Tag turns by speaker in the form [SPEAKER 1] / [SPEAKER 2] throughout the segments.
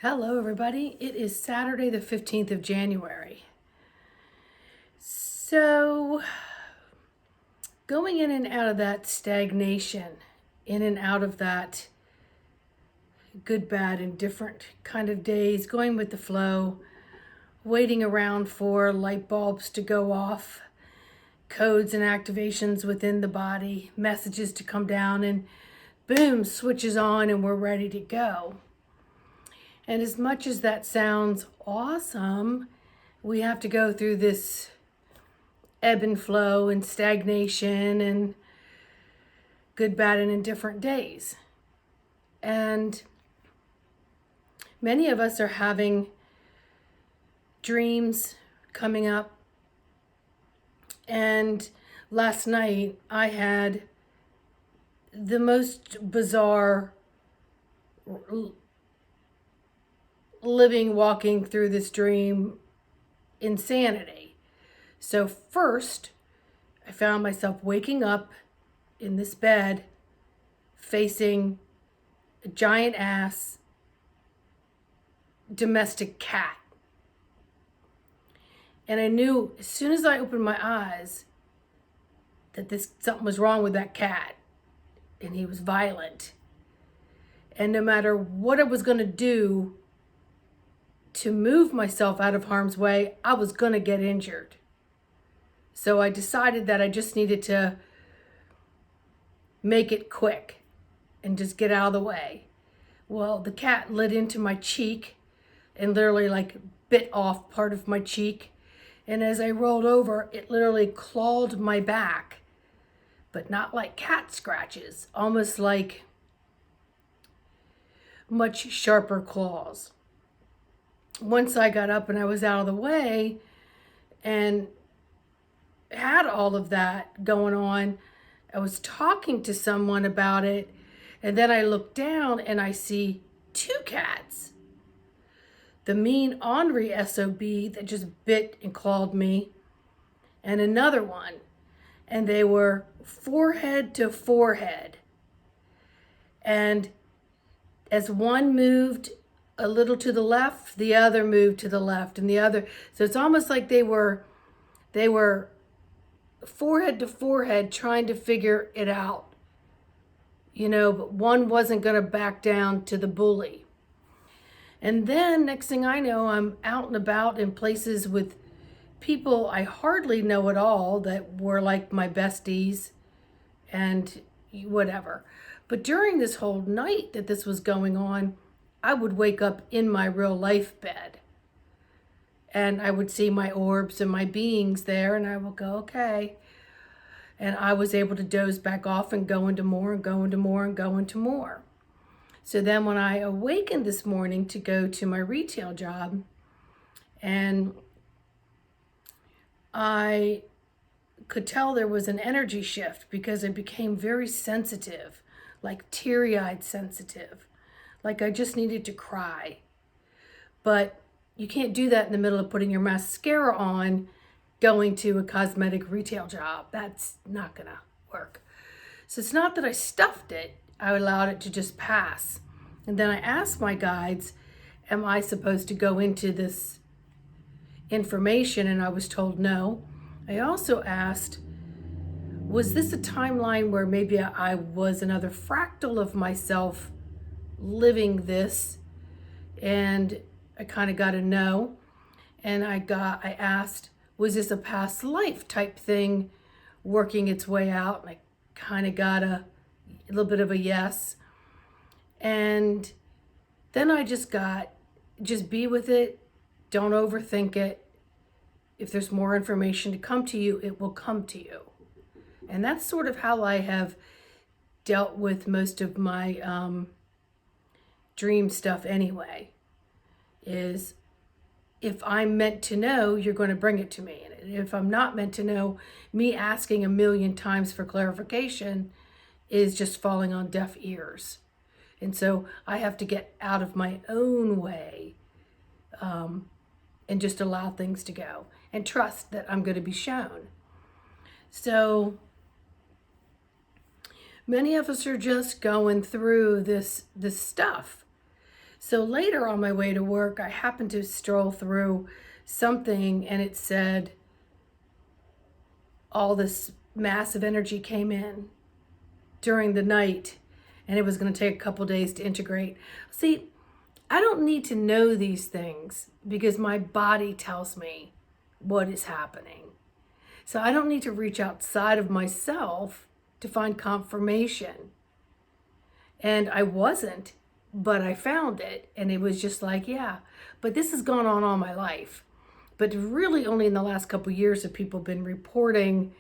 [SPEAKER 1] Hello, everybody. It is Saturday, the 15th of January. So, going in and out of that stagnation, in and out of that good, bad, and different kind of days, going with the flow, waiting around for light bulbs to go off, codes and activations within the body, messages to come down, and boom, switches on, and we're ready to go. And as much as that sounds awesome, we have to go through this ebb and flow and stagnation and good, bad, and indifferent days. And many of us are having dreams coming up. And last night I had the most bizarre walking through this dream insanity. So first, I found myself waking up in this bed facing a giant ass domestic cat. And I knew as soon as I opened my eyes that something was wrong with that cat, and he was violent. And no matter what I was going to do to move myself out of harm's way, I was going to get injured. So I decided that I just needed to make it quick and just get out of the way. Well, the cat lit into my cheek and literally bit off part of my cheek. And as I rolled over, it literally clawed my back, but not like cat scratches, almost like much sharper claws. Once I got up and I was out of the way and had all of that going on, I was talking to someone about it, and then I look down and I see two cats. The mean ornery SOB that just bit and clawed me, and another one. And they were forehead to forehead. And as one moved a little to the left, the other moved to the left, and the other. So it's almost like they were forehead to forehead trying to figure it out. But one wasn't going to back down to the bully. And then next thing I know, I'm out and about in places with people I hardly know at all that were like my besties and whatever. But during this whole night that this was going on, I would wake up in my real life bed. And I would see my orbs and my beings there, and I would go, okay. And I was able to doze back off and go into more and go into more and go into more. So then when I awakened this morning to go to my retail job, and I could tell there was an energy shift because I became very sensitive, like teary-eyed sensitive, like I just needed to cry. But you can't do that in the middle of putting your mascara on, going to a cosmetic retail job. That's not gonna work. So it's not that I stuffed it, I allowed it to just pass. And then I asked my guides, am I supposed to go into this information? And I was told no. I also asked, was this a timeline where maybe I was another fractal of myself living this? And I kind of got a no. And I asked, was this a past life type thing working its way out? And I kind of got a little bit of a yes. And then I just be with it. Don't overthink it. If there's more information to come to you, it will come to you. And that's sort of how I have dealt with most of my dream stuff anyway, is if I'm meant to know, you're going to bring it to me. And if I'm not meant to know, me asking a million times for clarification is just falling on deaf ears. And so I have to get out of my own way and just allow things to go and trust that I'm going to be shown. So many of us are just going through this stuff. So later on my way to work, I happened to stroll through something and it said all this massive energy came in during the night and it was going to take a couple days to integrate. See, I don't need to know these things because my body tells me what is happening. So I don't need to reach outside of myself to find confirmation. And I wasn't, but I found it. And it was just like, yeah, but this has gone on all my life. But really only in the last couple of years have people been reporting,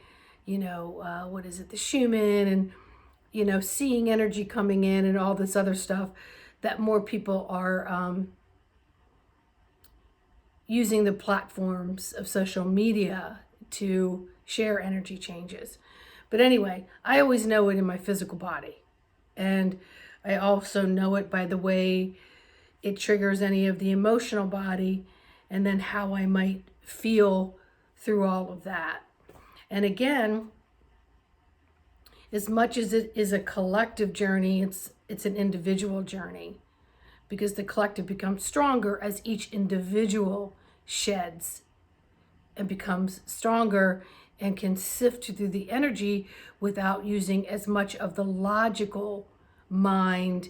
[SPEAKER 1] what is it, the Schumann and, seeing energy coming in and all this other stuff, that more people are using the platforms of social media to share energy changes. But anyway, I always know it in my physical body. And I also know it by the way it triggers any of the emotional body and then how I might feel through all of that. And again, as much as it is a collective journey, it's an individual journey, because the collective becomes stronger as each individual sheds and becomes stronger and can sift through the energy without using as much of the logical mind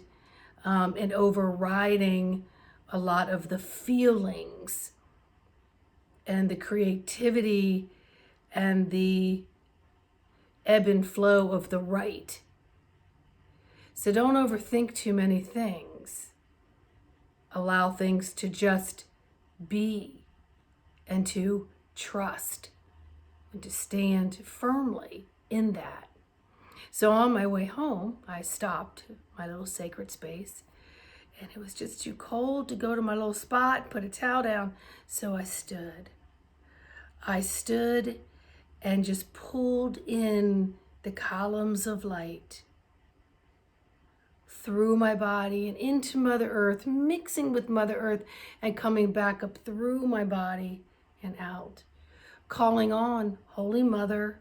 [SPEAKER 1] and overriding a lot of the feelings and the creativity and the ebb and flow of the right. So don't overthink too many things. Allow things to just be and to trust and to stand firmly in that. So on my way home, I stopped my little sacred space and it was just too cold to go to my little spot, put a towel down. So I stood and just pulled in the columns of light through my body and into Mother Earth, mixing with Mother Earth and coming back up through my body and out, calling on Holy Mother,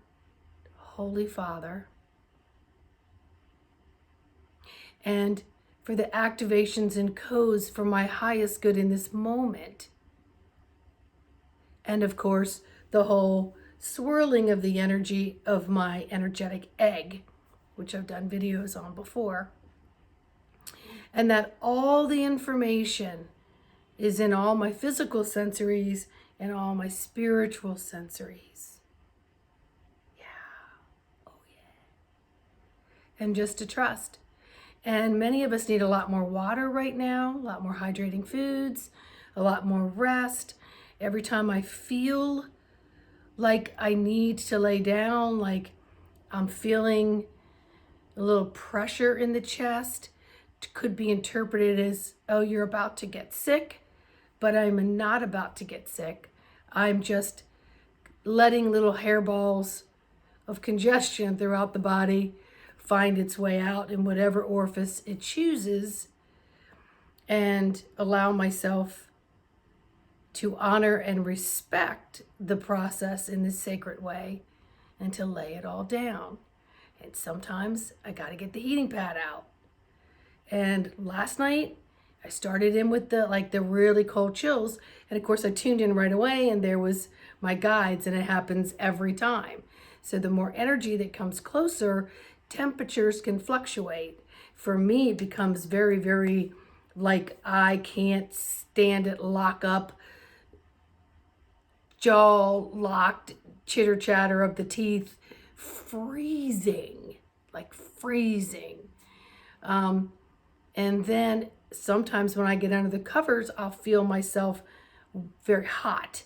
[SPEAKER 1] Holy Father, and for the activations and codes for my highest good in this moment. And of course, the whole swirling of the energy of my energetic egg, which I've done videos on before. And that all the information is in all my physical sensories and all my spiritual sensories. Yeah. Oh, yeah. And just to trust. And many of us need a lot more water right now, a lot more hydrating foods, a lot more rest. Every time I feel like I need to lay down, like I'm feeling a little pressure in the chest, it could be interpreted as, oh, you're about to get sick, but I'm not about to get sick. I'm just letting little hairballs of congestion throughout the body find its way out in whatever orifice it chooses, and allow myself to honor and respect the process in this sacred way and to lay it all down. And sometimes I got to get the heating pad out. And last night I started in with the really cold chills. And of course I tuned in right away and there was my guides, and it happens every time. So the more energy that comes closer, temperatures can fluctuate. For me, it becomes very, very like I can't stand it, lock up, jaw locked, chitter chatter of the teeth, freezing, like freezing. And then sometimes when I get under the covers, I'll feel myself very hot,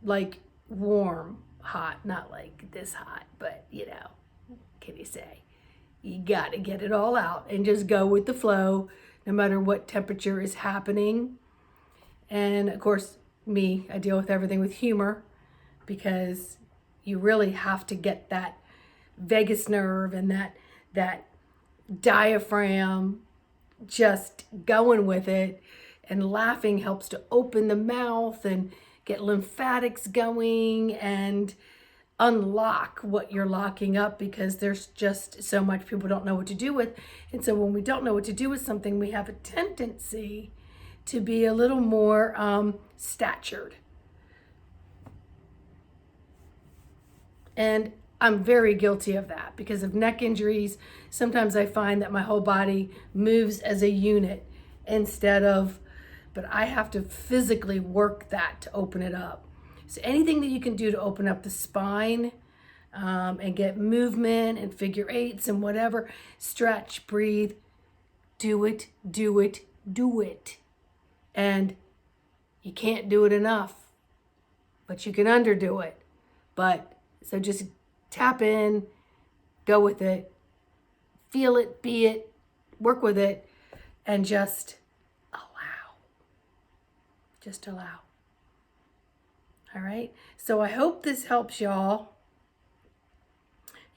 [SPEAKER 1] like warm, hot, not like this hot, but can you say? You got to get it all out and just go with the flow, no matter what temperature is happening. And of course, I deal with everything with humor, because you really have to get that vagus nerve and that diaphragm just going with it. And laughing helps to open the mouth and get lymphatics going. And unlock what you're locking up, because there's just so much people don't know what to do with. And so when we don't know what to do with something, we have a tendency to be a little more statured. And I'm very guilty of that because of neck injuries. Sometimes I find that my whole body moves as a unit instead of, but I have to physically work that to open it up. So anything that you can do to open up the spine and get movement and figure eights and whatever, stretch, breathe, do it, do it, do it. And you can't do it enough, but you can underdo it. But so just tap in, go with it, feel it, be it, work with it, and just allow. Just allow. All right. So I hope this helps y'all.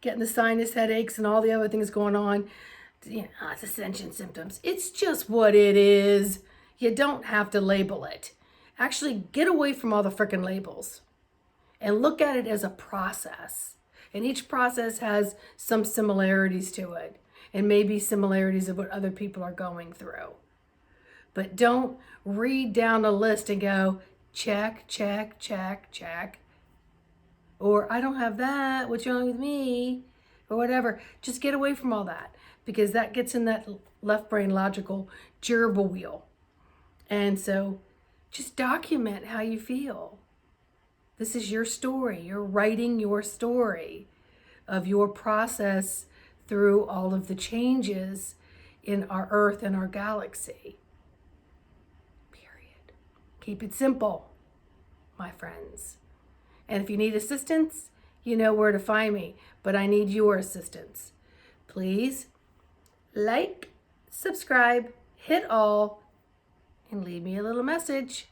[SPEAKER 1] Getting the sinus headaches and all the other things going on. You know, it's ascension symptoms. It's just what it is. You don't have to label it. Actually, get away from all the frickin' labels and look at it as a process. And each process has some similarities to it, and maybe similarities of what other people are going through. But don't read down a list and go, check, check, check, check. Or I don't have that, what's wrong with me? Or whatever. Just get away from all that, because that gets in that left brain logical gerbil wheel. And so just document how you feel. This is your story. You're writing your story of your process through all of the changes in our Earth and our galaxy. Period. Keep it simple, my friends. And if you need assistance, you know where to find me. But I need your assistance. Please like, subscribe, hit all, and leave me a little message.